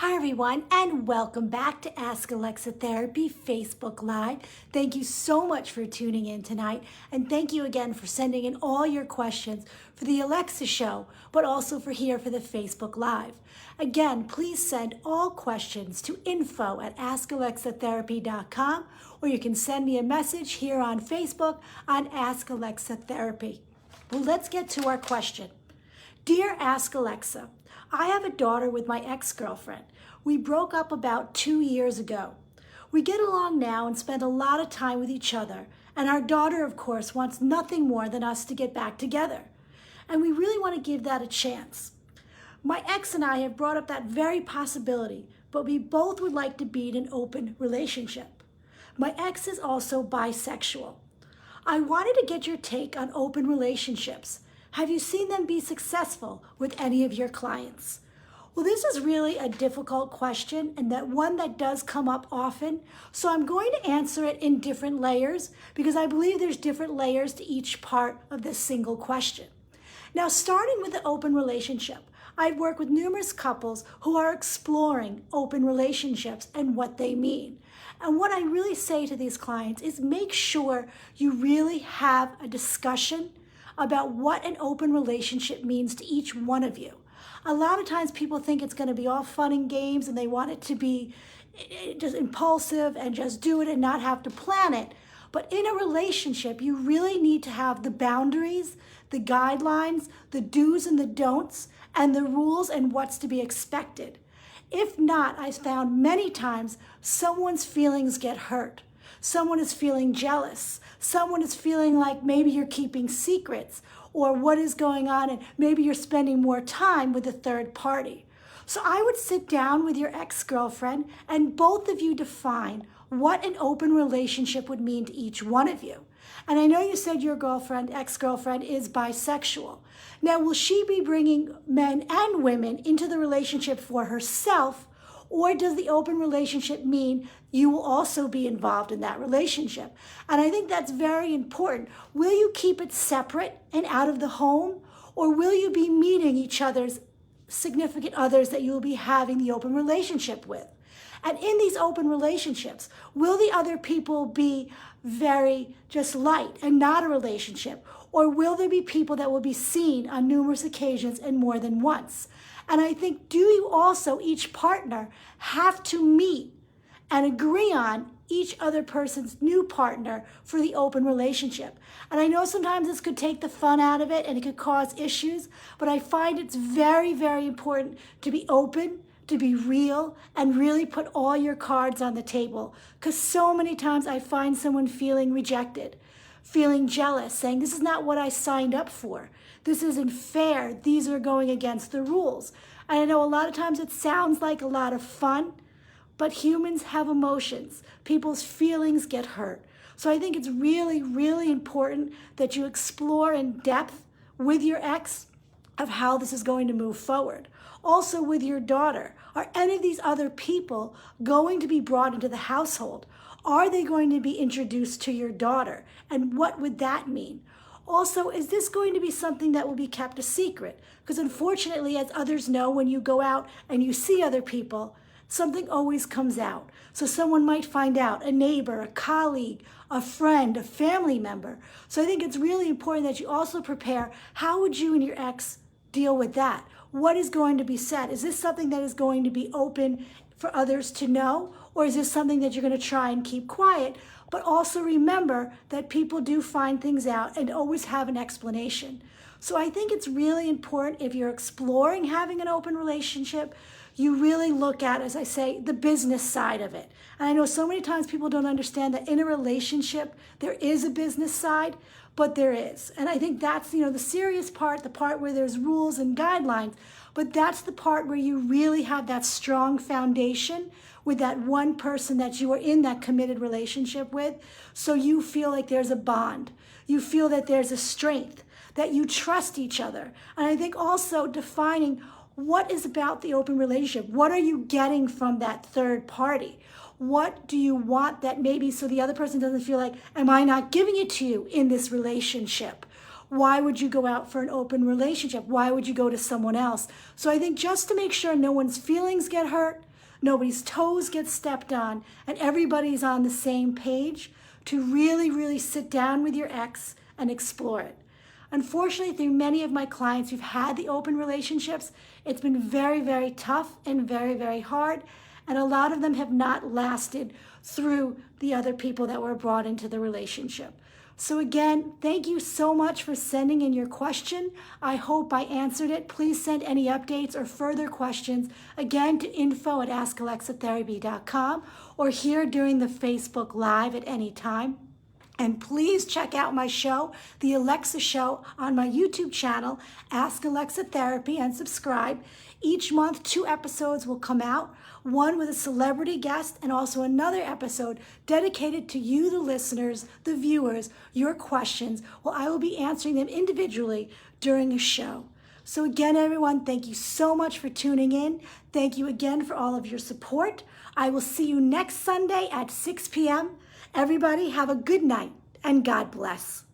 Hi everyone, and welcome back to Ask Alexa Therapy Facebook Live. Thank you so much for tuning in tonight, and thank you again for sending in all your questions for the Alexa show, but also for here for the Facebook Live. Again, please send all questions to info@askalexatherapy.com, or you can send me a message here on Facebook on Ask Alexa Therapy. Well, let's get to our question. Dear Ask Alexa, I have a daughter with my ex-girlfriend. We broke up about 2 years ago. We get along now and spend a lot of time with each other, and our daughter, of course, wants nothing more than us to get back together. And we really want to give that a chance. My ex and I have brought up that very possibility, but we both would like to be in an open relationship. My ex is also bisexual. I wanted to get your take on open relationships. Have you seen them be successful with any of your clients? Well, this is really a difficult question, and that one that does come up often. So I'm going to answer it in different layers because I believe there's different layers to each part of this single question. Now, starting with the open relationship, I've worked with numerous couples who are exploring open relationships and what they mean. And what I really say to these clients is make sure you really have a discussion about what an open relationship means to each one of you. A lot of times people think it's going to be all fun and games and they want it to be just impulsive and just do it and not have to plan it. But in a relationship, you really need to have the boundaries, the guidelines, the do's and the don'ts, and the rules and what's to be expected. If not, I've found many times someone's feelings get hurt. Someone is feeling jealous. Someone is feeling like maybe you're keeping secrets or what is going on, and maybe you're spending more time with a third party. So I would sit down with your ex-girlfriend and both of you define what an open relationship would mean to each one of you. And I know you said your girlfriend, ex-girlfriend, is bisexual. Now, will she be bringing men and women into the relationship for herself, or does the open relationship mean you will also be involved in that relationship? And I think that's very important. Will you keep it separate and out of the home, or will you be meeting each other's significant others that you will be having the open relationship with? And in these open relationships, will the other people be very just light and not a relationship? Or will there be people that will be seen on numerous occasions and more than once? And I think, do you also, each partner, have to meet and agree on each other person's new partner for the open relationship? And I know sometimes this could take the fun out of it and it could cause issues, but I find it's very, very important to be open, to be real, and really put all your cards on the table. Because so many times I find someone feeling rejected, feeling jealous, saying, this is not what I signed up for. This isn't fair. These are going against the rules. And I know a lot of times it sounds like a lot of fun, but humans have emotions. People's feelings get hurt. So I think it's really, really important that you explore in depth with your ex of how this is going to move forward. Also with your daughter, are any of these other people going to be brought into the household? Are they going to be introduced to your daughter? And what would that mean? Also, is this going to be something that will be kept a secret? Because unfortunately, as others know, when you go out and you see other people, something always comes out. So someone might find out, a neighbor, a colleague, a friend, a family member. So I think it's really important that you also prepare, how would you and your ex deal with that? What is going to be said? Is this something that is going to be open for others to know? Or is this something that you're going to try and keep quiet? But also remember that people do find things out and always have an explanation. So I think it's really important, if you're exploring having an open relationship, you really look at, as I say, the business side of it. And I know so many times people don't understand that in a relationship, there is a business side, but there is. And I think that's, the serious part, the part where there's rules and guidelines, but that's the part where you really have that strong foundation with that one person that you are in that committed relationship with. So you feel like there's a bond. You feel that there's a strength, that you trust each other. And I think also defining what is about the open relationship. What are you getting from that third party? What do you want that maybe so the other person doesn't feel like, am I not giving it to you in this relationship? Why would you go out for an open relationship? Why would you go to someone else? So I think just to make sure no one's feelings get hurt, nobody's toes get stepped on, and everybody's on the same page to really, really sit down with your ex and explore it. Unfortunately, through many of my clients who've had the open relationships, it's been very, very tough and very, very hard. And a lot of them have not lasted through the other people that were brought into the relationship. So again, thank you so much for sending in your question. I hope I answered it. Please send any updates or further questions, again, to info@askalexatherapy.com or here during the Facebook Live at any time. And please check out my show, The Alexa Show, on my YouTube channel, Ask Alexa Therapy, and subscribe. Each month, 2 episodes will come out, one with a celebrity guest and also another episode dedicated to you, the listeners, the viewers, your questions. Well, I will be answering them individually during a show. So again, everyone, thank you so much for tuning in. Thank you again for all of your support. I will see you next Sunday at 6 p.m. Everybody have a good night and God bless.